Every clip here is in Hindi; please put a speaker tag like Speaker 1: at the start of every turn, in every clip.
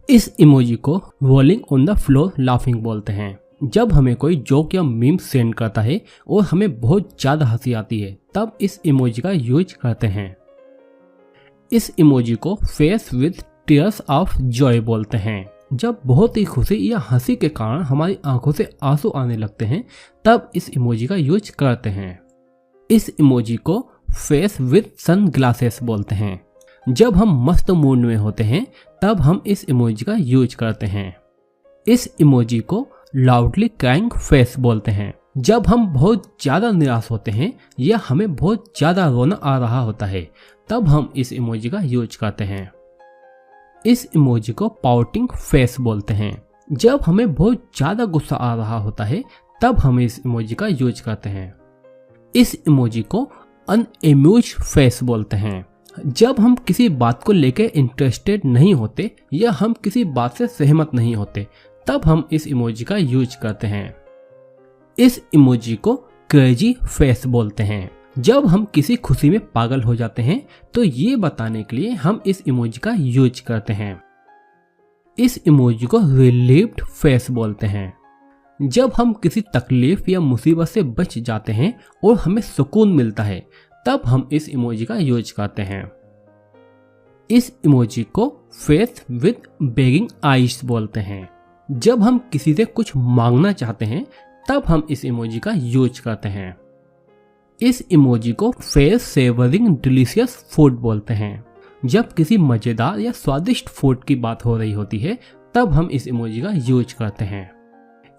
Speaker 1: इस इमोजी को rolling on the floor laughing बोलते हैं। जब हमें कोई जोक या मीम सेंड करता है और हमें बहुत ज़्यादा हंसी आती है तब इस इमोजी का यूज करते हैं। इस इमोजी को face with tears of Joy बोलते हैं। जब बहुत ही खुशी या हंसी के कारण हमारी आंखों से आंसू आने लगते हैं तब इस इमोजी का यूज करते हैं। इस इमोजी को फेस विद सन ग्लासेस बोलते हैं। जब हम मस्त मूड में होते हैं तब हम इस इमोजी का यूज करते हैं। इस इमोजी को लाउडली क्राइंग फेस बोलते हैं। जब हम बहुत ज़्यादा निराश होते हैं या हमें बहुत ज़्यादा रोना आ रहा होता है तब हम इस इमोजी का यूज करते हैं। इस इमोजी को पाउटिंग फेस बोलते हैं। जब हमें बहुत ज़्यादा गुस्सा आ रहा होता है तब हम इस इमोजी का यूज करते हैं। इस इमोजी को अनएम्यूज्ड फेस बोलते हैं। जब हम किसी बात को लेकर इंटरेस्टेड नहीं होते या हम किसी बात से सहमत नहीं होते तब हम इस इमोजी का यूज करते हैं। इस इमोजी को क्रेजी फेस बोलते हैं। जब हम किसी खुशी में पागल हो जाते हैं तो ये बताने के लिए हम इस इमोजी का यूज करते हैं। इस इमोजी को रिलीव्ड फेस बोलते हैं। जब हम किसी तकलीफ या मुसीबत से बच जाते हैं और हमें सुकून मिलता है तब हम इस इमोजी का यूज करते हैं। इस इमोजी को फेस विद बेगिंग आइज बोलते हैं। जब हम किसी से कुछ मांगना चाहते हैं तब हम इस इमोजी का यूज करते हैं। इस इमोजी को फेस सेवरिंग डिलीशियस फूड बोलते हैं। जब किसी मजेदार या स्वादिष्ट फूड की बात हो रही होती है तब हम इस इमोजी का यूज करते हैं।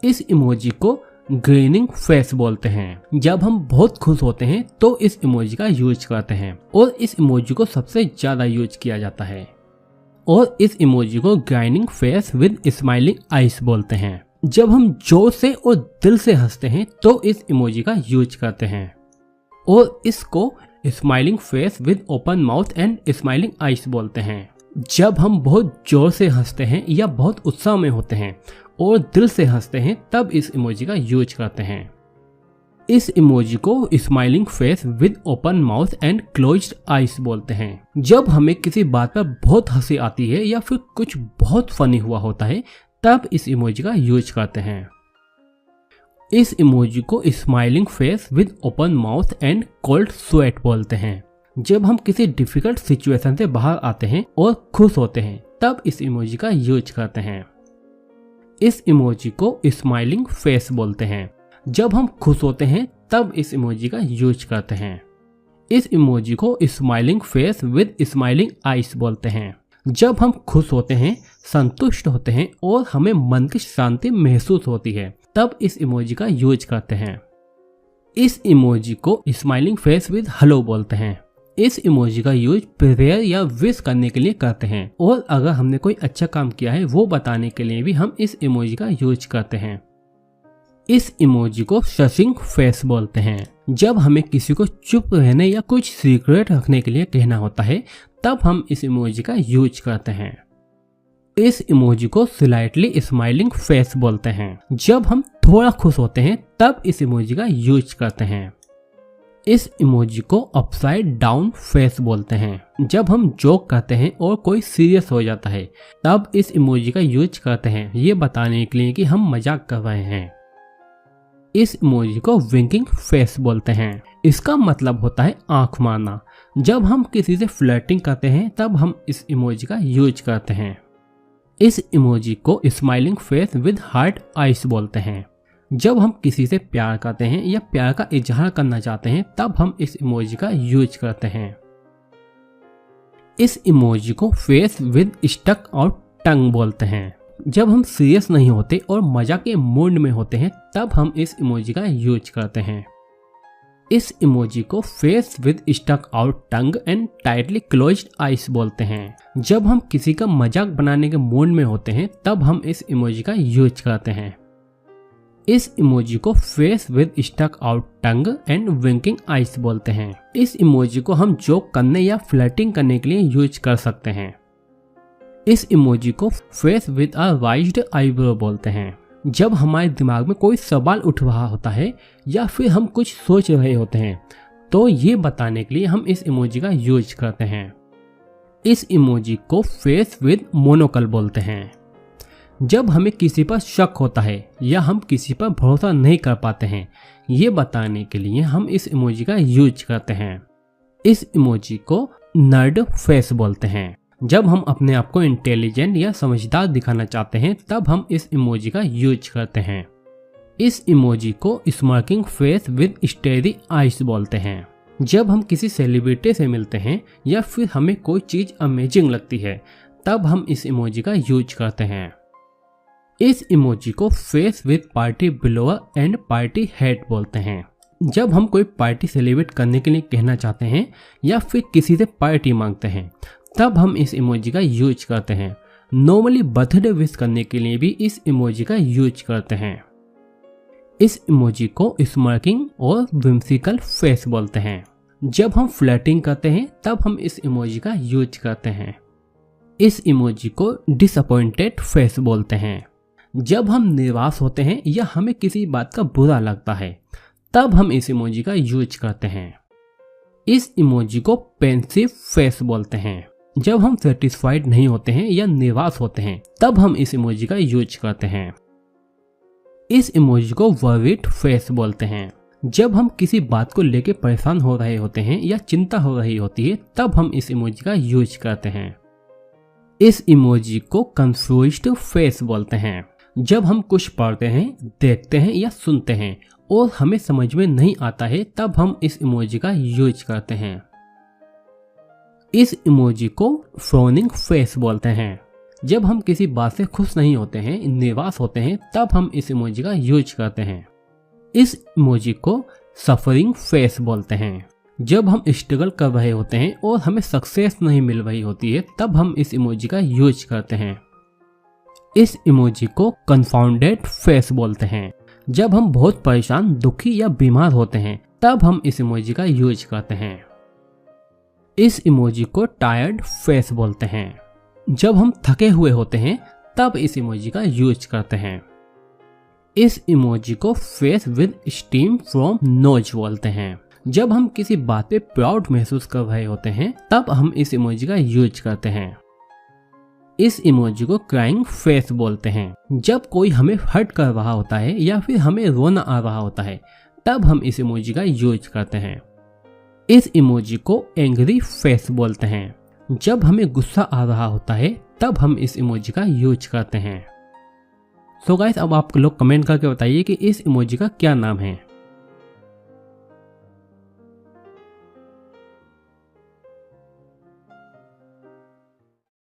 Speaker 1: इस इमोजी को ग्रीनिंग फेस बोलते हैं। जब हम बहुत खुश होते हैं तो इस इमोजी का यूज करते हैं और इस इमोजी को सबसे ज्यादा यूज किया जाता है। और इस इमोजी को ग्राइनिंग फेस विद स्माइलिंग आइज बोलते हैं। जब हम जोर से और दिल से हंसते हैं तो इस इमोजी का यूज करते हैं। और इसको smiling face with open mouth and smiling eyes बोलते हैं। जब हम बहुत जोर से हंसते हैं या बहुत उत्साह में होते हैं और दिल से हंसते हैं तब इस इमोजी का यूज करते हैं। इस इमोजी को smiling face with open mouth and closed eyes बोलते हैं। जब हमें किसी बात पर बहुत हंसी आती है या फिर कुछ बहुत फनी हुआ होता है तब इस इमोजी का यूज करते हैं। इस इमोजी को smiling face with open mouth and cold sweat बोलते हैं। जब हम किसी डिफिकल्ट सिचुएशन से बाहर आते हैं और खुश होते हैं तब इस इमोजी का यूज करते हैं। इस इमोजी को स्माइलिंग फेस बोलते हैं। जब हम खुश होते हैं तब इस इमोजी का यूज करते हैं। इस इमोजी को smiling face with smiling eyes बोलते हैं। जब हम खुश होते हैं, संतुष्ट होते हैं और हमें मन की शांति महसूस होती है तब इस इमोजी का यूज करते हैं। इस इमोजी को स्माइलिंग फेस विद हेलो बोलते हैं। इस इमोजी का यूज प्रेयर या विश करने के लिए करते हैं और अगर हमने कोई अच्छा काम किया है वो बताने के लिए भी हम इस इमोजी का यूज करते हैं। इस इमोजी को शशिंग फेस बोलते हैं। जब हमें किसी को चुप रहने या कुछ सीक्रेट रखने के लिए कहना होता है तब हम इस इमोजी का यूज करते हैं। इस इमोजी को स्लाइटली स्माइलिंग फेस बोलते हैं। जब हम थोड़ा खुश होते हैं तब इस इमोजी का यूज करते हैं। इस इमोजी को अपसाइड डाउन फेस बोलते हैं। जब हम जोक करते हैं और कोई सीरियस हो जाता है तब इस इमोजी का यूज करते हैं ये बताने के लिए कि हम मजाक कर रहे हैं। इस इमोजी को विंकिंग फेस बोलते हैं। इसका मतलब होता है आंख मारना। जब हम किसी से फ्लर्टिंग करते हैं तब हम इस इमोजी का यूज करते हैं। इस इमोजी को smiling face with heart eyes बोलते हैं। जब हम किसी से प्यार करते हैं या प्यार का इजहार करना चाहते हैं तब हम इस इमोजी का यूज करते हैं। इस इमोजी को फेस विद स्टक और टंग बोलते हैं। जब हम सीरियस नहीं होते और मजाक के मूड में होते हैं तब हम इस इमोजी का यूज करते हैं। इस इमोजी को face with stuck out tongue and tightly closed eyes बोलते हैं। जब हम किसी का मजाक बनाने के मूड में होते हैं तब हम इस इमोजी का यूज करते हैं। इस इमोजी को face with stuck out tongue and winking eyes बोलते हैं। इस इमोजी को हम जोक करने या फ्लर्टिंग करने के लिए यूज कर सकते हैं। इस इमोजी को फेस विद अ राइज्ड आईब्रो बोलते हैं। जब हमारे दिमाग में कोई सवाल उठ रहा होता है या फिर हम कुछ सोच रहे होते हैं तो ये बताने के लिए हम इस इमोजी का यूज करते हैं। इस इमोजी को फेस विद मोनोकल बोलते हैं। जब हमें किसी पर शक होता है या हम किसी पर भरोसा नहीं कर पाते हैं, ये बताने के लिए हम इस इमोजी का यूज करते हैं। इस इमोजी को नर्ड फेस बोलते हैं। जब हम अपने आप को इंटेलिजेंट या समझदार दिखाना चाहते हैं तब हम इस इमोजी का यूज करते हैं। इस इमोजी को स्मार्किंग फेस विद स्टेरी आइज बोलते हैं। जब हम किसी सेलिब्रिटी से मिलते हैं या फिर हमें कोई चीज अमेजिंग लगती है तब हम इस इमोजी का यूज करते हैं। इस इमोजी को face with party blower and party head बोलते हैं। जब हम कोई पार्टी सेलिब्रेट करने के लिए कहना चाहते हैं या फिर किसी से पार्टी मांगते हैं तब हम इस इमोजी का यूज करते हैं। नॉर्मली बर्थडे विश करने के लिए भी इस इमोजी का यूज करते हैं। इस इमोजी को स्मार्किंग और विम्सिकल फेस बोलते हैं। जब हम फ्लर्टिंग करते हैं तब हम इस इमोजी का यूज करते हैं। इस इमोजी को डिसअपॉइंटेड फेस बोलते हैं। जब हम निराश होते हैं या हमें किसी बात का बुरा लगता है तब हम इस इमोजी का यूज करते हैं। इस इमोजी को पेंसिव फेस बोलते हैं। जब हम सेटिस्फाइड नहीं होते हैं या निराश होते हैं तब हम इस इमोजी का यूज करते हैं। इस इमोजी को वरीड फेस बोलते हैं। जब हम किसी बात को लेकर परेशान हो रहे होते हैं या चिंता हो रही होती है तब हम इस इमोजी का यूज करते हैं। इस इमोजी को कंफ्यूज्ड फेस बोलते हैं। जब हम कुछ पढ़ते हैं, देखते हैं या सुनते हैं और हमें समझ में नहीं आता है तब हम इस इमोजी का यूज करते हैं। इस इमोजी को फ्रोनिंग फेस बोलते हैं। जब हम किसी बात से खुश नहीं होते हैं, निराश होते हैं तब हम इस इमोजी का यूज करते हैं। इस इमोजी को सफरिंग फेस बोलते हैं। जब हम स्ट्रगल कर रहे होते हैं और हमें सक्सेस नहीं मिल रही होती है तब हम इस इमोजी का यूज करते हैं। इस इमोजी को कंफाउंडेड फेस बोलते हैं। जब हम बहुत परेशान, दुखी या बीमार होते हैं तब हम इस इमोजी का यूज करते हैं। इस इमोजी को टायर्ड फेस बोलते हैं। जब हम थके हुए होते हैं तब इस इमोजी का यूज करते हैं। इस इमोजी को face with steam from knows बोलते हैं। जब हम किसी बात पे प्राउड महसूस कर रहे होते हैं तब हम इस इमोजी का यूज करते हैं। इस इमोजी को क्राइंग फेस बोलते हैं। जब कोई हमें हर्ट कर रहा होता है या फिर हमें रोना आ रहा होता है तब हम इस इमोजी का यूज करते हैं। इस इमोजी को एंग्री फेस बोलते हैं। जब हमें गुस्सा आ रहा होता है तब हम इस इमोजी का यूज करते हैं। सो गाइस, अब आप लोग कमेंट करके बताइए कि इस इमोजी का क्या नाम है।